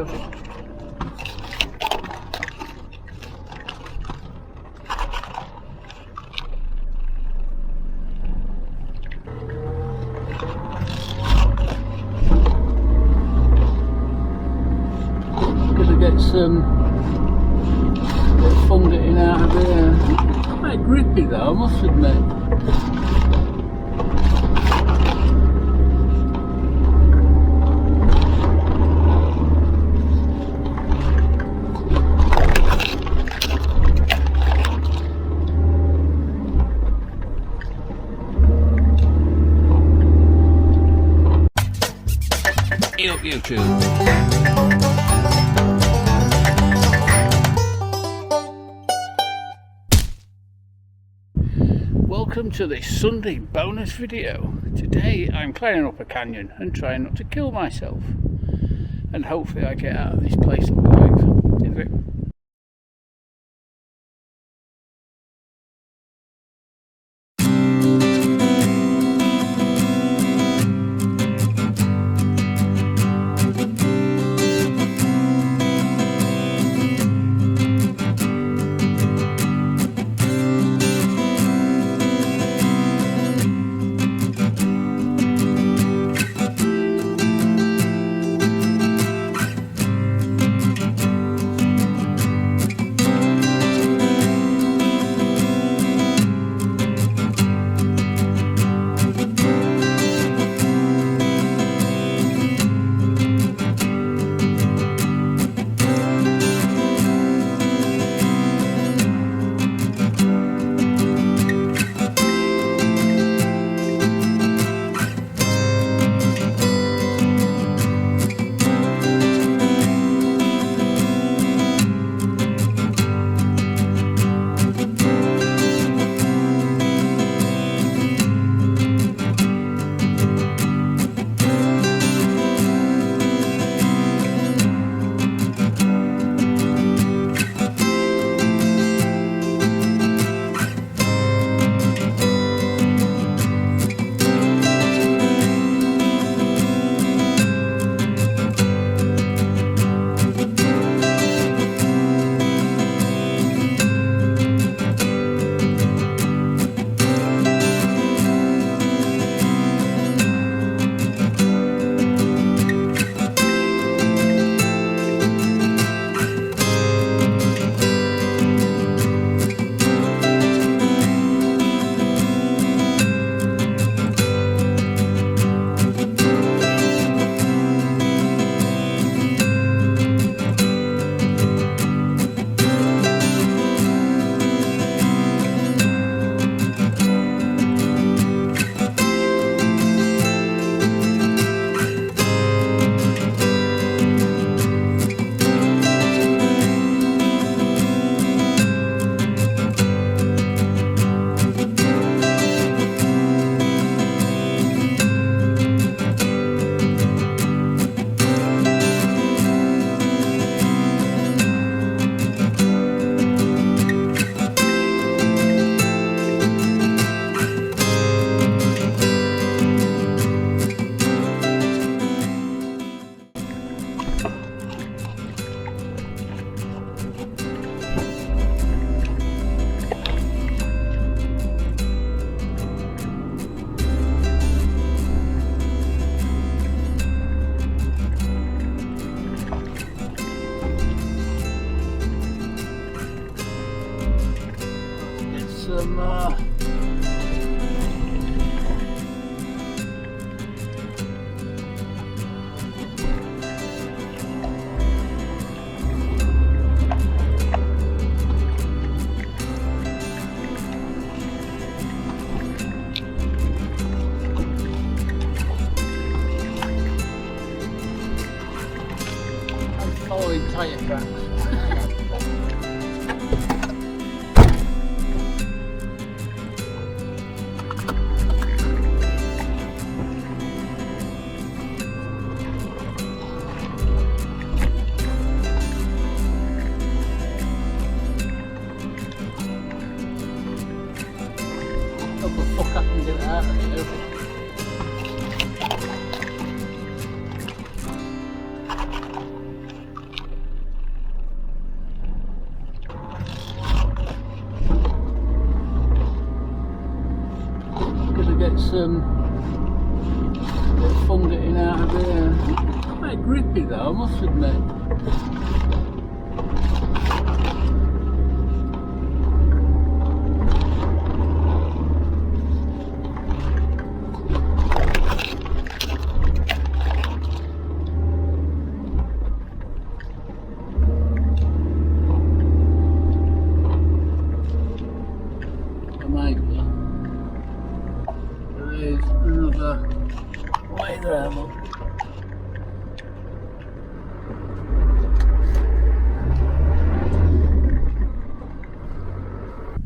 there. Gonna get some fun getting out of there. Quite grippy though, I must admit. YouTube. Welcome to this Sunday bonus video. Today I'm climbing up a canyon and trying not to kill myself, and hopefully I get out of this place alive. If it following tyre tracks. What the fuck happened to that? bit of fun getting out of here. Quite grippy though, I must admit. There's another way there, look.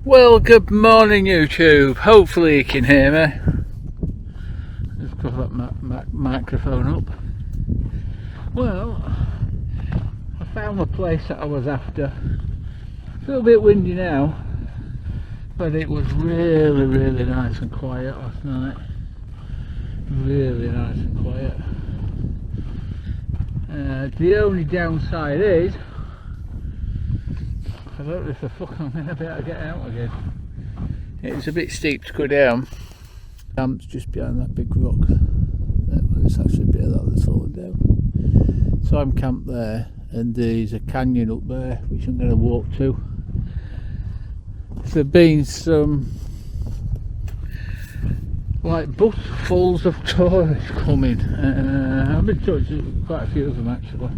Well, good morning YouTube. Hopefully you can hear me. Just got that microphone up. Well, I found the place that I was after. It's a little bit windy now, but it was really nice and quiet last night. Really nice and quiet. The only downside is I don't know if the fuck I'm going to be able to get out again. It's a bit steep to go down. Camp's just behind that big rock. It's actually a bit of that that's fallen down. So I'm camped there, and there's a canyon up there which I'm going to walk to. There've been some like busfuls of tourists coming. I've been talking to quite a few of them actually.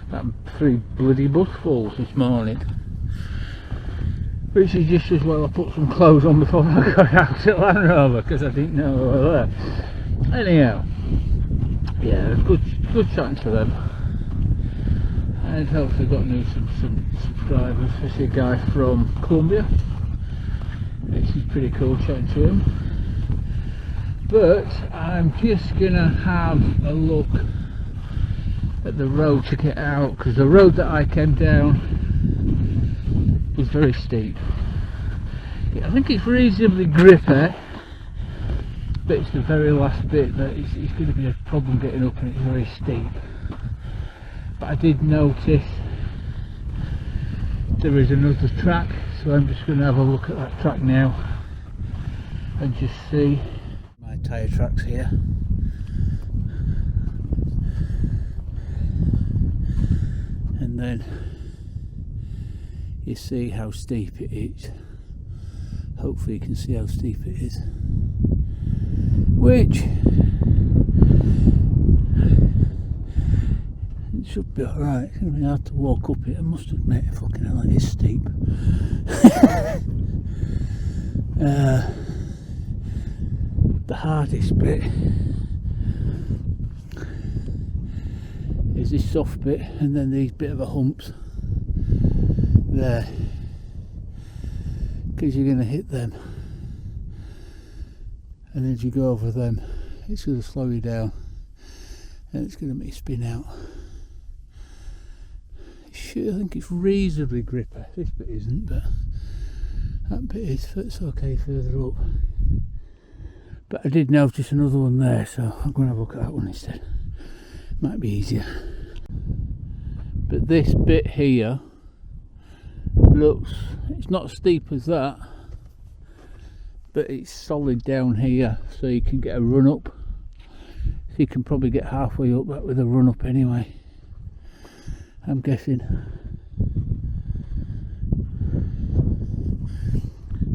About 3 bloody busfuls this morning. Which is just as well I put some clothes on before I got out to Land Rover because I didn't know they were there. Anyhow, yeah, it's good chatting to them. And hopefully got some subscribers. This is a guy from Colombia. This is pretty cool chatting to him. But I'm just gonna have a look at the road to get out, because the road that I came down was very steep. I think it's reasonably grippy, but it's the very last bit that it's going to be a problem getting up, and it's very steep. But I did notice there is another track, so I'm just going to have a look at that track now and just see. My tyre tracks here. And then you see how steep it is. Hopefully you can see how steep it is. Which it should be alright. It's going to be hard to walk up it, I must admit. Fucking hell, it is steep. The hardest bit is this soft bit, and then these bit of a humps there, because you're going to hit them, and as you go over them it's going to slow you down and it's going to make you spin out. I think it's reasonably grippy. This bit isn't, but that bit is. It's okay further up. But I did notice another one there, so I'm going to have a look at that one instead. Might be easier. But this bit here looks, it's not as steep as that, but it's solid down here, so you can get a run up. So you can probably get halfway up that with a run up anyway, I'm guessing.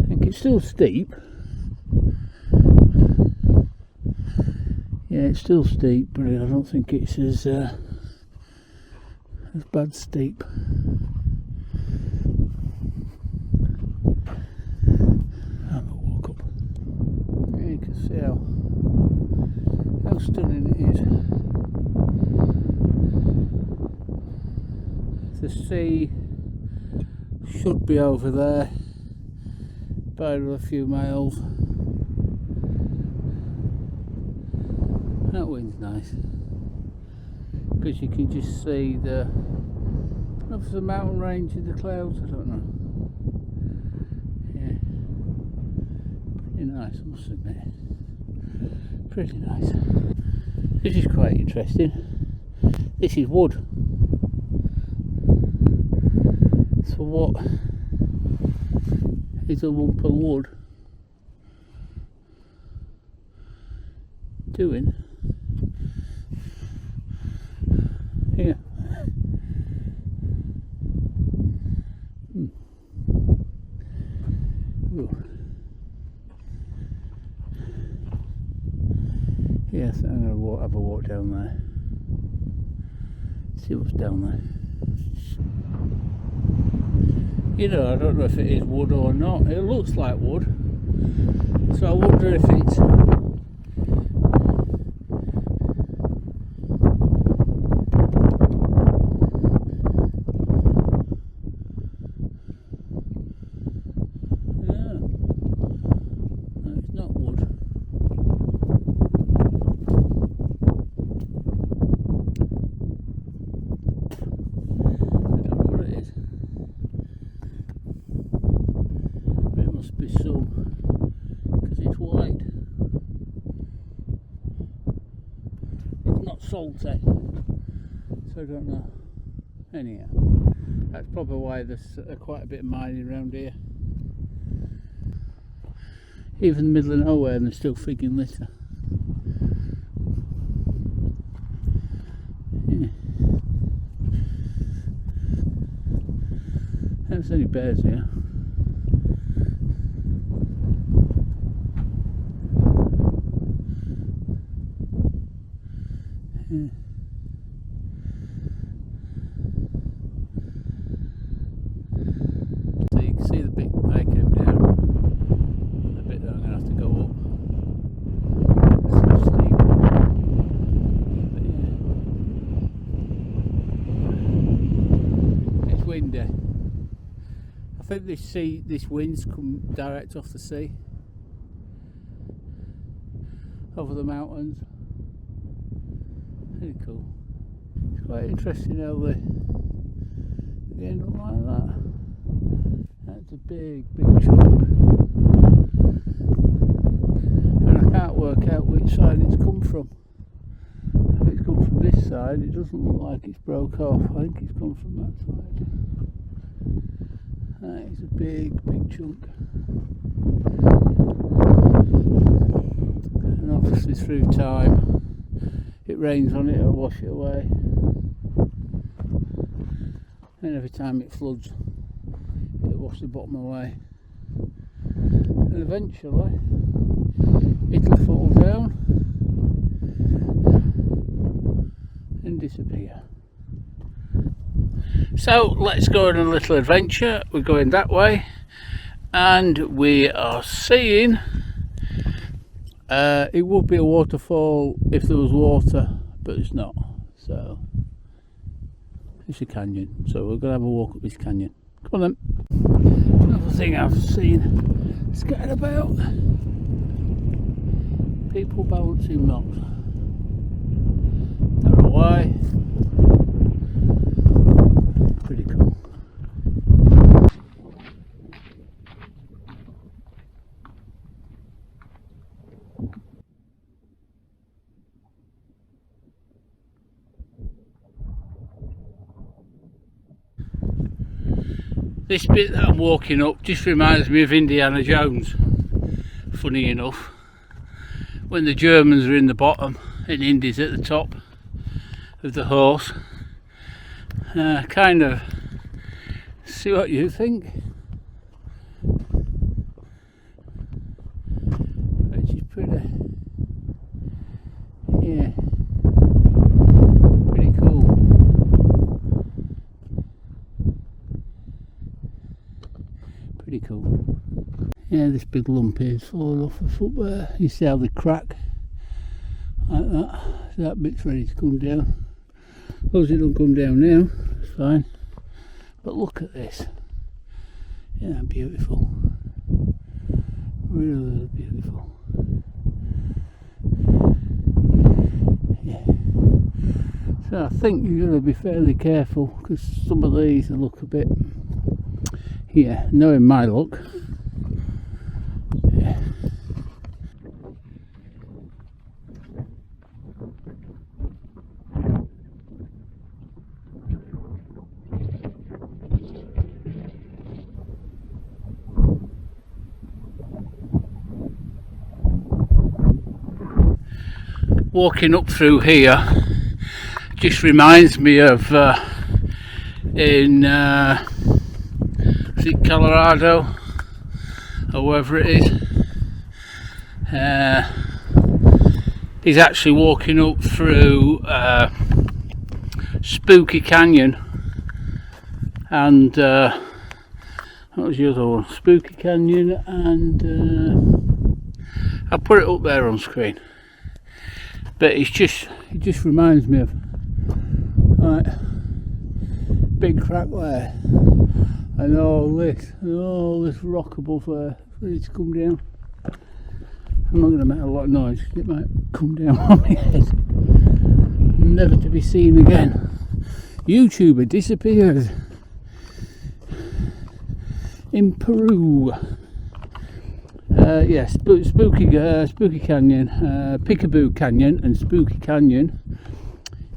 I think it's still steep. Yeah, it's still steep, but I don't think it's as bad steep. Have a walk up. Yeah, you can see how stunning it is. The sea should be over there by a few miles. That wind's nice, because you can just see the mountain range in the clouds. I don't know. Yeah, pretty nice, I must admit. Pretty nice. This is quite interesting. This is wood. So what is a lump of wood doing here. Yes, I'm going to have a walk down there, see what's down there. You know, I don't know if it is wood or not. It looks like wood, so I wonder if it's be some, because it's white. It's not salty, so I don't know. Anyhow, that's probably why there's quite a bit of mining around here. Even in the middle of nowhere and they're still frigging litter. Yeah. Haven't seen any bears here. Yeah. So you can see the bit I came down, the bit that I'm going to have to go up. It's so steep. But yeah, it's windy. I think this wind's come direct off the sea, over the mountains. Pretty cool. It's quite interesting how they end up like that. That's a big chunk. And I can't work out which side it's come from. If it's come from this side, it doesn't look like it's broke off. I think it's come from that side. That is a big chunk. And obviously through time, it rains on it, it'll wash it away, and every time it floods it'll wash the bottom away, and eventually it'll fall down and disappear. So let's go on a little adventure. We're going that way and we are seeing it would be a waterfall if there was water, but it's not, so it's a canyon, so we're going to have a walk up this canyon. Come on then. Another thing I've seen scattered about, people balancing rocks. Don't know why. Pretty cool. This bit that I'm walking up just reminds me of Indiana Jones, funny enough, when the Germans are in the bottom and Indy's at the top of the horse. Kind of, see what you think. Which is pretty, yeah, pretty cool. Pretty cool. Yeah, this big lump here is falling off the foot there. You see how they crack like that. So that bit's ready to come down. As long as it don't come down now, it's fine. But look at this. Isn't that beautiful? Really, really beautiful. Yeah. So I think you're going to be fairly careful, because some of these look a bit, yeah, knowing my luck, yeah. walking up through here just reminds me of in is it Colorado or wherever it is. He's actually walking up through Spooky Canyon and what was the other one? Spooky Canyon and I'll put it up there on screen. But it just reminds me of big crack there and all this rock above there ready to come down. I'm not going to make a lot of noise, it might come down on my head. Never to be seen again. YouTuber disappeared in Peru. Yes, Spooky Canyon, Peekaboo Canyon and Spooky Canyon.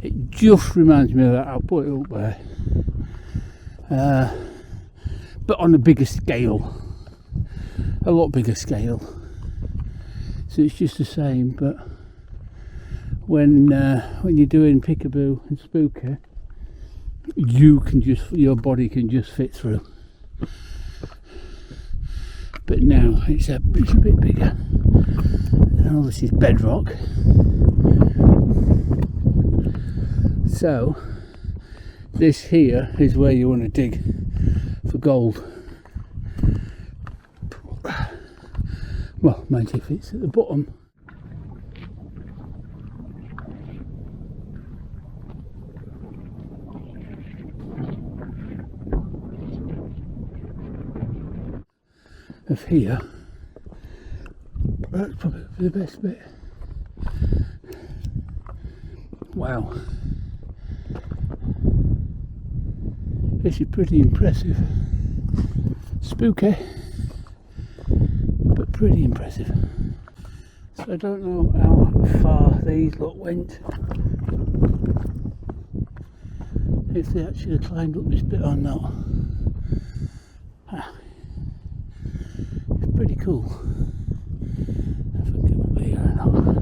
It just reminds me of that. I'll put it up there. But on a bigger scale, a lot bigger scale. So it's just the same, but when you're doing Peekaboo and Spooky, your body can just fit through. But now it's a bit bigger. And all this is bedrock. So this here is where you want to dig for gold. Well, mind if it's at the bottom. Of here, that's probably the best bit. Wow, this is pretty impressive. Spooky, but pretty impressive. So I don't know how far these lot went, if they actually climbed up this bit or not. Pretty cool. If I can get up here or not.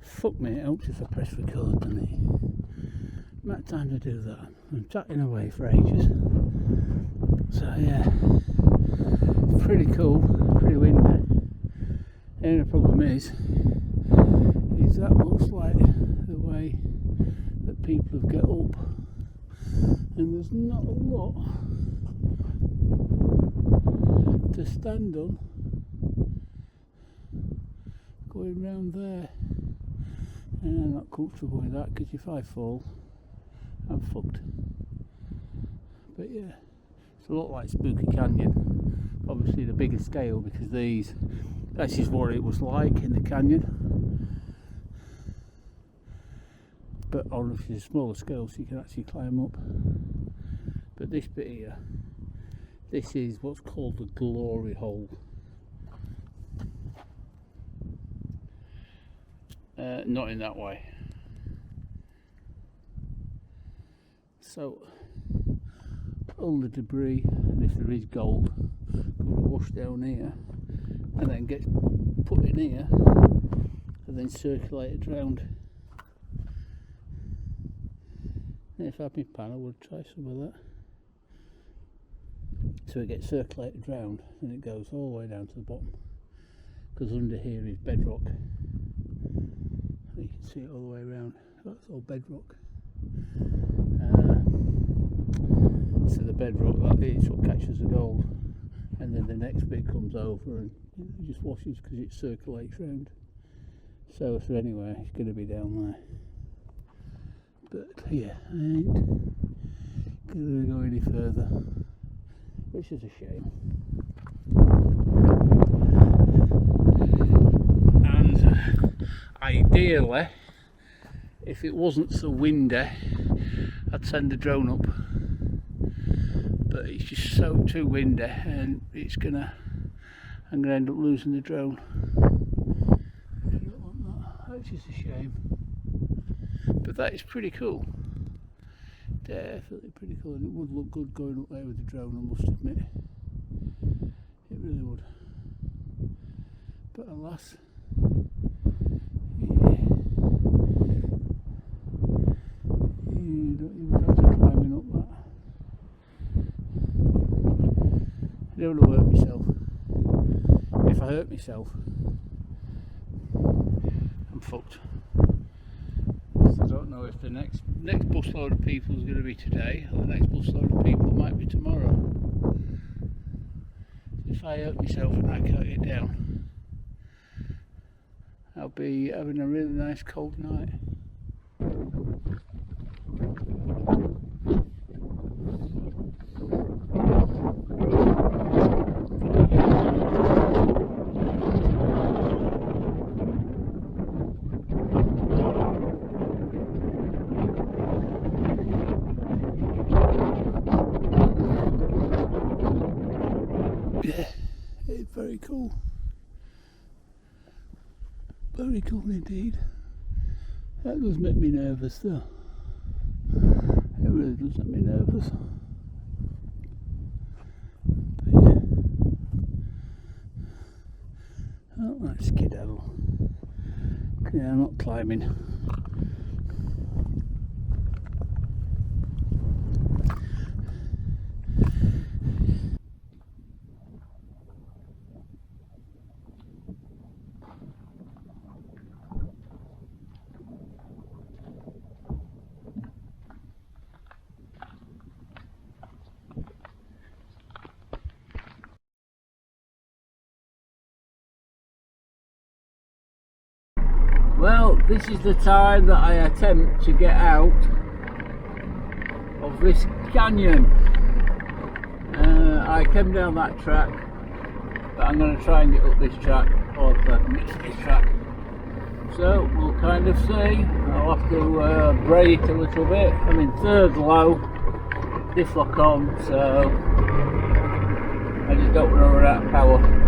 Fuck me, it helps if I press record, doesn't it? Not time to do that. I'm chatting away for ages. So yeah, pretty cool, pretty windy. And the problem is that looks like the way that people have got up, and there's not a lot to stand on going round there. And I'm not comfortable with that, because if I fall, I'm fucked. But yeah, it's a lot like Spooky Canyon. Obviously the bigger scale, because this is what it was like in the canyon. But obviously a smaller scale, so you can actually climb up. But this bit here, this is what's called the glory hole. Not in that way. So all the debris, and if there is gold, going to wash down here and then get put in here and then circulated round. And if I had my pan, I would try some of that. So it gets circulated round and it goes all the way down to the bottom, because under here is bedrock. You can see it all the way around. That's all bedrock. So the bedrock, that is what catches the gold, and then the next bit comes over and it just washes because it circulates round. So anyway, it's going to be down there. But yeah, I ain't going to go any further, which is a shame. And ideally, if it wasn't so windy, I'd send the drone up, but it's just so too windy, and I'm gonna end up losing the drone. I don't want that. That's just a shame. But that is pretty cool. Definitely pretty cool, and it would look good going up there with the drone, I must admit. It really would. But alas, you don't even have to climbing up that. I don't want to hurt myself. If I hurt myself, I'm fucked. So I don't know if the next busload of people is going to be today, or the next busload of people might be tomorrow. If I hurt myself and I can't get down, I'll be having a really nice cold night. Yeah, it's very cool. Very cool indeed. That does make me nervous though. It really does make me nervous. But yeah. I don't like skedaddle. Yeah, I'm not climbing. Well, this is the time that I attempt to get out of this canyon. I came down that track, but I'm going to try and get up this track, or this track. So we'll kind of see. I'll have to brake a little bit. I'm in third low, diff lock on, so I just don't want to run out of power.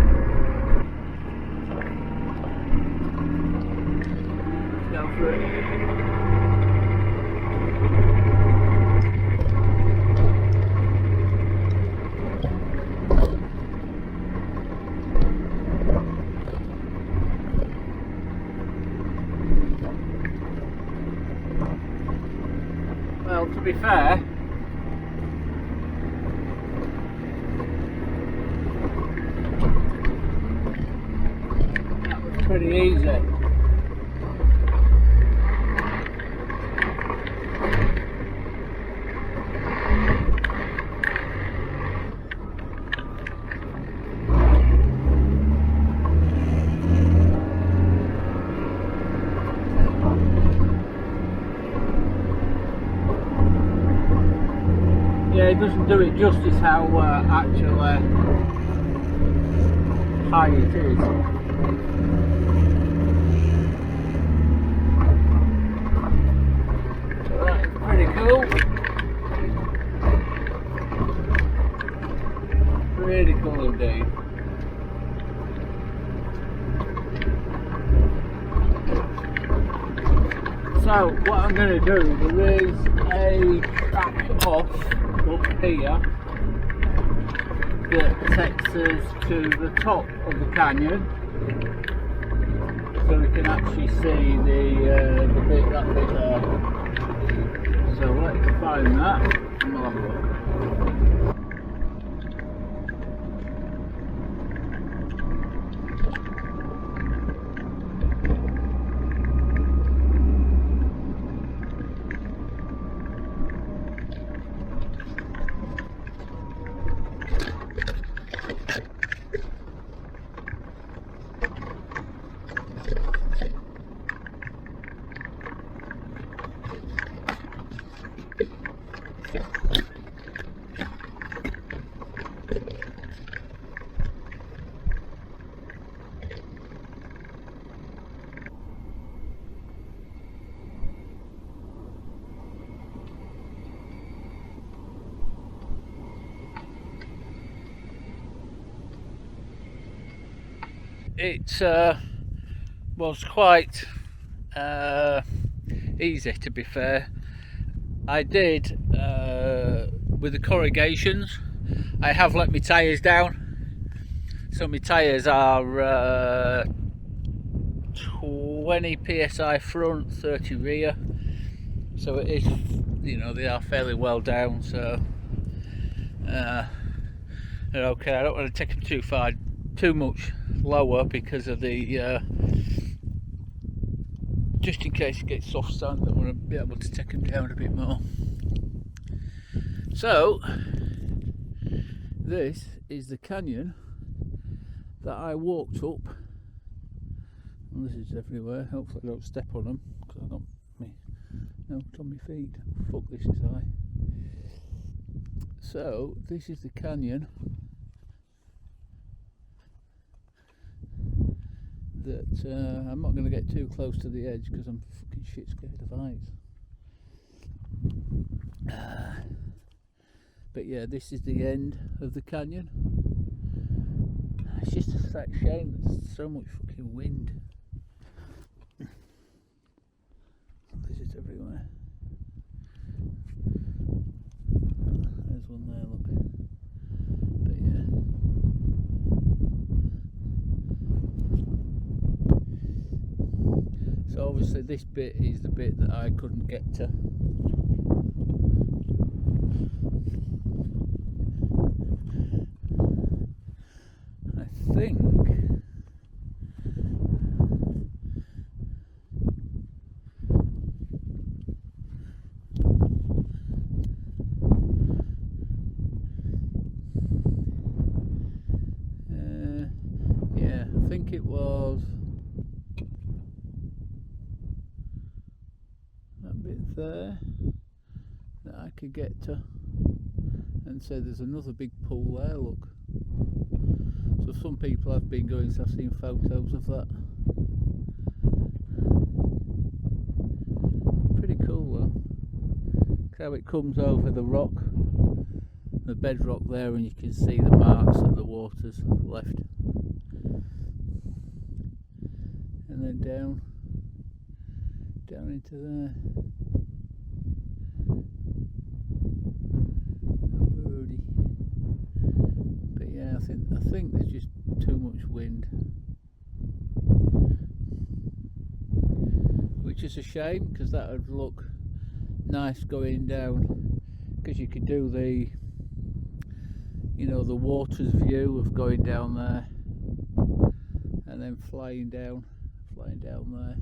Well, to be fair, that was pretty easy. It doesn't do it justice how actually high it is. So that's pretty cool. Pretty cool indeed. So what I'm going to do, there is a track off up here that takes us to the top of the canyon, so we can actually see that bit there. So let's find that and we'll have a look. it was quite easy, to be fair. I did with the corrugations. I have let my tyres down, so my tyres are 20 psi front, 30 rear, so it is, you know, they are fairly well down, so they're okay. I don't want to take them too much lower because of the just in case it gets soft sand, I want to be able to take them down a bit more. So this is the canyon that I walked up, and this is everywhere. Hopefully I don't step on them because I've got me note on my feet. Fuck, this is high. So this is the canyon that I'm not going to get too close to the edge because I'm fucking shit scared of heights. But yeah, this is the end of the canyon. It's just a sad shame there's so much fucking wind. This is everywhere. There's one there, look. But yeah. So obviously this bit is the bit that I couldn't get to. I think yeah, I think it was that bit there that I could get to, and so there's another big pool there, look. So some people have been going, so I've seen photos of that. Pretty cool though. Look how it comes over the rock, the bedrock there, and you can see the marks that the water's left. And then down into there. Birdie. But yeah, I think there's just too much wind, which is a shame because that would look nice going down, because you could do the, you know, the water's view of going down there and then flying down there,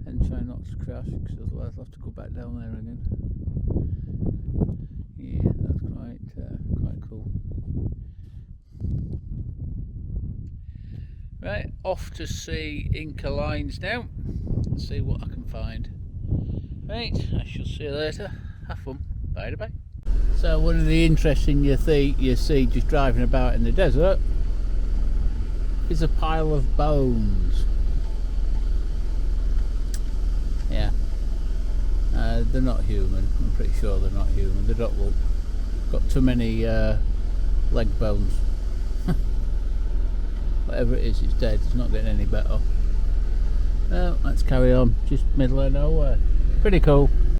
and try not to crash, because otherwise I'll have to go back down there again. Yeah, that's quite cool. Right, off to see Ica lines now and see what I can find. Right, I shall see you later. Have fun. Bye bye. So one of the interesting you see just driving about in the desert is a pile of bones. Yeah, they're not human. I'm pretty sure they're not human. They don't look. Got too many leg bones. Whatever it is, it's dead. It's not getting any better. Well, let's carry on. Just middle of nowhere. Pretty cool.